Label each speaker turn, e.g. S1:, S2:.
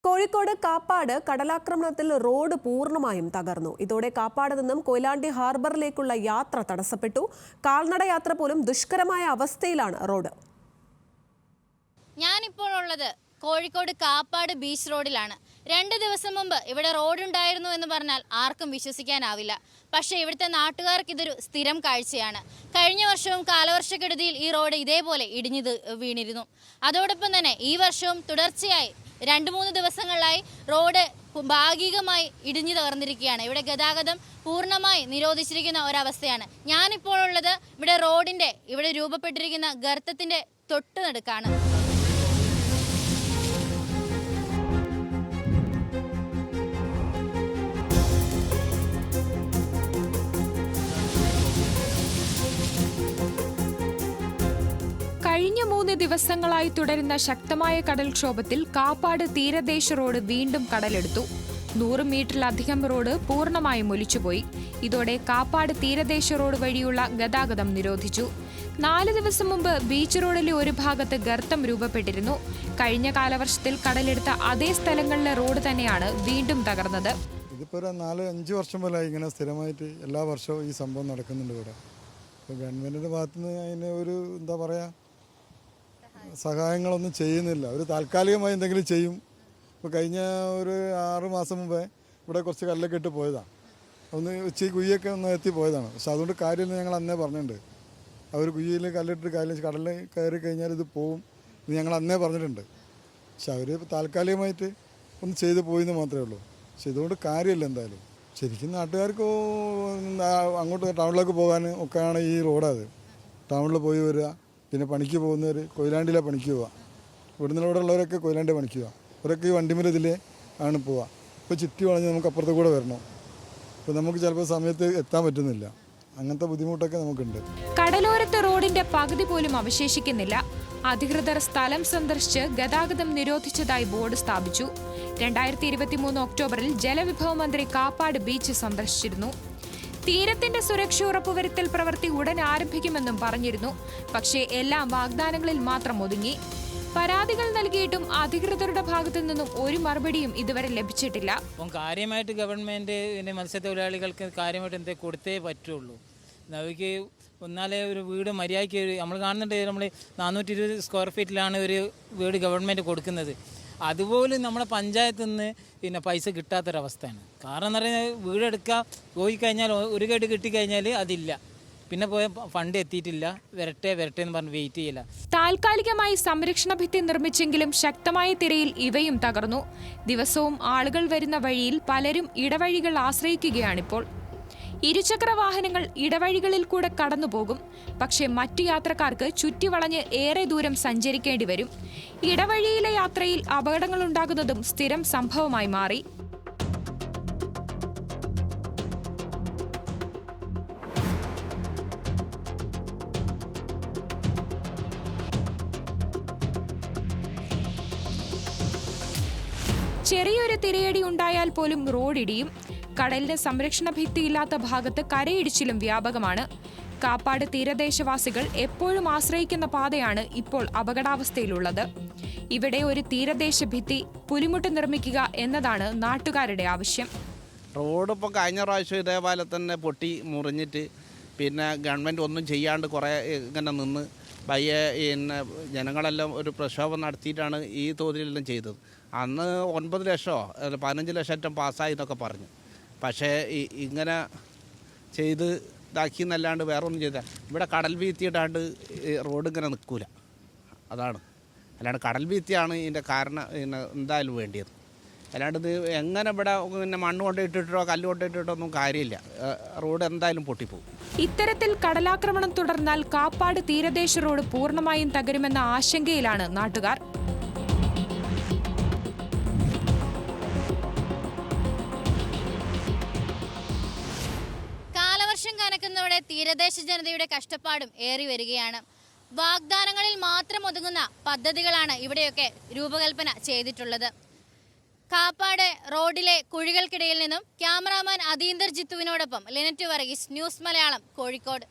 S1: Kozhikode Kappad കടലാക്രമണത്തിൽ road പൂർണ്ണമായും തകർന്നു. ഇതോടെ കാപ്പാട് നിന്നും കൊയിലാണ്ടി ഹാർബറിലേക്കുള്ള യാത്ര തടസ്സപ്പെട്ടു. കാൽനട യാത്ര പോലും ദുഷ്കരമായ അവസ്ഥയിലാണ് റോഡ്.
S2: ഞാനിപ്പോൾ ഉള്ളത് കോഴിക്കോട് കാപ്പാട് ബീച്ച് റോഡിലാണ്. 2 ദിവസം മുമ്പ് ഇവിടെ റോഡുണ്ടായിരുന്നു എന്ന് പറഞ്ഞാൽ ആർക്കും വിശ്വസിക്കാനാവില്ല. പക്ഷേ ഇവിടുത്തെ നാട്ടുകാർക്ക് ഇതൊരു സ്ഥിരം കാഴ്ചയാണ്. കഴിഞ്ഞ വർഷവും കാലവർഷക്കെടുതിയിൽ ഈ റോഡ് ഇതേപോലെ ഇടിഞ്ഞു വീണിരുന്നു. അതോടൊപ്പം തന്നെ ഈ വർഷവും തുടർച്ചയായി 2-3 ദിവസങ്ങളിലായി റോഡ് ഭാഗികമായി ഇടിഞ്ഞു തകർന്നിരിക്കുകയാണ്. ഇവിടെ ഗതാഗതം പൂർണ്ണമായി നിരോധിച്ചിരിക്കുന്ന ഒരവസ്ഥയാണ്. ഞാനിപ്പോൾ ഉള്ളത് ഇവിടെ രൂപപ്പെട്ടിരിക്കുന്ന ഗർത്തത്തിന്റെ തൊട്ട് നടുക്കാണ്.
S3: കഴിഞ്ഞ 3 ദിവസങ്ങളായി തുടരുന്ന ശക്തമായ കടൽക്ഷോഭത്തിൽ കാപ്പാട് തീരദേശ റോഡ് വീണ്ടും കടലെടുത്തു. 100 മീറ്ററിലധികം റോഡ് പൂർണ്ണമായും ഒലിച്ചുപോയി. ഇതോടെ കാപ്പാട് തീരദേശ റോഡ് വഴിയുള്ള ഗതാഗതം നിരോധിച്ചു. 4 ദിവസം മുമ്പ് ബീച്ച് റോഡിലെ ഒരു ഭാഗത്ത് ഗർത്തം രൂപപ്പെട്ടിരുന്നു. കഴിഞ്ഞ കാലവർഷത്തിൽ കടലെടുത്ത അതേ സ്ഥലങ്ങളിലെ റോഡ് തന്നെയാണ് വീണ്ടും തകർന്നത്.
S4: ഇതിപ്പോൾ 4-5 വർഷം പോലായി ഇങ്ങനെ സ്ഥിരമായിട്ട് എല്ലാ വർഷവും ഈ സംഭവം നടക്കുന്നുണ്ട് ഇവിടെ. ഇപ്പോൾ ഗവൺമെൻറ്റിൻ്റെ ഭാഗത്തുനിന്ന് അതിന് ഒരു എന്താ പറയുക സഹായങ്ങളൊന്നും ചെയ്യുന്നില്ല. ഒരു താൽക്കാലികമായി എന്തെങ്കിലും ചെയ്യും. ഇപ്പോൾ കഴിഞ്ഞ ഒരു 6 മാസം മുമ്പേ ഇവിടെ കുറച്ച് കല്ലൊക്കെ ഇട്ട് പോയതാണ്. ഒന്ന് ഉച്ചി കുയ്യൊക്കെ ഒന്ന് എത്തി പോയതാണ്. പക്ഷെ അതുകൊണ്ട് കാര്യമില്ല, ഞങ്ങൾ അന്നേ പറഞ്ഞിട്ടുണ്ട്. അവർ കുയ്യിൽ കല്ലിട്ട് കടലിൽ കയറി കഴിഞ്ഞാൽ ഇത് പോവും എന്ന് ഞങ്ങൾ അന്നേ പറഞ്ഞിട്ടുണ്ട്. പക്ഷെ അവർ താൽക്കാലികമായിട്ട് ഒന്ന് ചെയ്ത് പോയെന്ന് മാത്രമേ ഉള്ളൂ. പക്ഷെ ഇതുകൊണ്ട് കാര്യമില്ല. എന്തായാലും ശരിക്കും നാട്ടുകാർക്ക് അങ്ങോട്ട് ടൗണിലേക്ക് പോകാൻ ഒക്കെയാണ് ഈ റോഡത്. ടൗണിൽ പോയി വരിക, പിന്നെ പണിക്ക് പോകുന്നവർ കൊയിലാണ്ടിയിലെ പണിക്ക് പോവുക. ഇവിടുന്ന് ഇവിടെ ഉള്ളവരൊക്കെ കൊയിലാണ്ടി പണിക്ക് പോവുക. അവരൊക്കെ ഈ വണ്ടിമേൽ ഇതിലേ ആണ് പോവുക. ഇപ്പോൾ ചുറ്റി വളഞ്ഞ് നമുക്ക് അപ്പുറത്ത് കൂടെ വരണം. ഇപ്പോൾ നമുക്ക് ചിലപ്പോൾ സമയത്ത് എത്താൻ പറ്റുന്നില്ല. അങ്ങനത്തെ ബുദ്ധിമുട്ടൊക്കെ നമുക്കുണ്ട്.
S3: കടലോരത്തെ റോഡിന്റെ പകുതി പോലും അവശേഷിക്കുന്നില്ല. അധികൃതർ സ്ഥലം സന്ദർശിച്ച് ഗതാഗതം നിരോധിച്ചതായി ബോർഡ് സ്ഥാപിച്ചു. 2023 ഒക്ടോബറിൽ ജലവിഭവ മന്ത്രി കാപ്പാട് ബീച്ച് സന്ദർശിച്ചിരുന്നു. തീരത്തിന്റെ സുരക്ഷ ഉറപ്പുവരുത്തൽ പ്രവൃത്തി ഉടൻ ആരംഭിക്കുമെന്നും പറഞ്ഞിരുന്നു. പക്ഷേ എല്ലാം വാഗ്ദാനങ്ങളിൽ മാത്രം ഒതുങ്ങി. പരാതികൾ നൽകിയിട്ടും അധികൃതരുടെ ഭാഗത്തു നിന്നും ഒരു മറുപടിയും ഇതുവരെ ലഭിച്ചിട്ടില്ല.
S5: അപ്പം കാര്യമായിട്ട് ഗവൺമെൻറ് മത്സ്യത്തൊഴിലാളികൾക്ക് കാര്യമായിട്ട് എന്തേ കൊടുത്തേ പറ്റുള്ളൂ. അവർക്ക് ഒന്നാലേ ഒരു വീട് മര്യാദയ്ക്ക് നമ്മൾ കാണുന്നുണ്ട്. നമ്മൾ 420 സ്ക്വയർ ഫീറ്റിലാണ് ഒരു വീട് ഗവൺമെൻറ് കൊടുക്കുന്നത്. അതുപോലും നമ്മുടെ പഞ്ചായത്തിൽ നിന്ന് പൈസ കിട്ടാത്തൊരവസ്ഥയാണ്. കാരണം എന്ന് പറഞ്ഞാൽ വീടെടുക്കുക പോയി കഴിഞ്ഞാൽ ഒരു കേട്ട് കിട്ടിക്കഴിഞ്ഞാൽ അതില്ല, പിന്നെ പോയ ഫണ്ട് എത്തിയിട്ടില്ല, വരട്ടെ എന്ന് പറഞ്ഞ് വെയിറ്റ് ചെയ്യില്ല.
S3: താൽക്കാലികമായി സംരക്ഷണ ഭിത്തി നിർമ്മിച്ചെങ്കിലും ശക്തമായ തിരയിൽ ഇവയും തകർന്നു. ദിവസവും ആളുകൾ വരുന്ന വഴിയിൽ പലരും ഇടവഴികൾ ആശ്രയിക്കുകയാണിപ്പോൾ. ഇരുചക്ര വാഹനങ്ങൾ ഇടവഴികളിൽ കൂടെ കടന്നുപോകും. പക്ഷേ മറ്റു യാത്രക്കാർക്ക് ചുറ്റിവളഞ്ഞ് ഏറെ ദൂരം സഞ്ചരിക്കേണ്ടി വരും. ഇടവഴിയിലെ യാത്രയിൽ അപകടങ്ങളുണ്ടാകുന്നതും സ്ഥിരം സംഭവമായി മാറി. ചെറിയൊരു തിരയടി ഉണ്ടായാൽ പോലും റോഡിടിയും. കടലിന് സംരക്ഷണ ഭിത്തിയില്ലാത്ത ഭാഗത്ത് കരയിടിച്ചിലും വ്യാപകമാണ്. കാപ്പാട് തീരദേശവാസികൾ എപ്പോഴും ആശ്രയിക്കുന്ന പാതയാണ് ഇപ്പോൾ അപകടാവസ്ഥയിലുള്ളത്. ഇവിടെ ഒരു തീരദേശ ഭിത്തി പുലിമുട്ട് നിർമ്മിക്കുക എന്നതാണ് നാട്ടുകാരുടെ ആവശ്യം.
S6: റോഡ് ഇപ്പോൾ കഴിഞ്ഞ പ്രാവശ്യം ഇതേപോലെ തന്നെ പൊട്ടി മുറിഞ്ഞിട്ട് പിന്നെ ഗവൺമെൻറ് ഒന്നും ചെയ്യാണ്ട് കുറേ ഇങ്ങനെ നിന്ന് പയ്യെ ജനങ്ങളെല്ലാം ഒരു പ്രക്ഷോഭം നടത്തിയിട്ടാണ് ഈ തോതിലെല്ലാം ചെയ്തത്. അന്ന് 9 ലക്ഷമോ 15 ലക്ഷം പാസ്സായി എന്നൊക്കെ പറഞ്ഞു. പക്ഷേ ഇങ്ങനെ ചെയ്ത് ഇതാക്കിയെന്നല്ലാണ്ട് വേറെ ഒന്നും ചെയ്താൽ ഇവിടെ കടൽ വീത്തിയിട്ടാണ്ട് റോഡ് ഇങ്ങനെ നിൽക്കില്ല. അതാണ്, അല്ലാണ്ട് കടൽ വീത്തിയാണ് ഇതിൻ്റെ കാരണം എന്തായാലും വേണ്ടിയത്. അല്ലാണ്ട് ഇത് എങ്ങനെ ഇവിടെ മണ്ണ് കൊണ്ടിട്ടിട്ടോ കല്ല് കൊണ്ടിട്ടിട്ടോ ഒന്നും കാര്യമില്ല. റോഡ് എന്തായാലും പൊട്ടിപ്പോകും.
S3: ഇത്തരത്തിൽ കടലാക്രമണം തുടർന്നാൽ കാപ്പാട് തീരദേശ റോഡ് പൂർണ്ണമായും തകരുമെന്ന ആശങ്കയിലാണ് നാട്ടുകാർ.
S2: കനക്കുന്നതോടെ തീരദേശ ജനതയുടെ കഷ്ടപ്പാടും ഏറി വരികയാണ്. വാഗ്ദാനങ്ങളിൽ മാത്രം ഒതുങ്ങുന്ന പദ്ധതികളാണ് ഇവിടെയൊക്കെ രൂപകൽപ്പന ചെയ്തിട്ടുള്ളത്. കാപ്പാട് റോഡിലെ കുഴികൾക്കിടയിൽ നിന്നും ക്യാമറാമാൻ അതീന്ദർ ജിത്തുവിനോടൊപ്പം ലിനറ്റ് വർഗീസ്, ന്യൂസ് മലയാളം, കോഴിക്കോട്.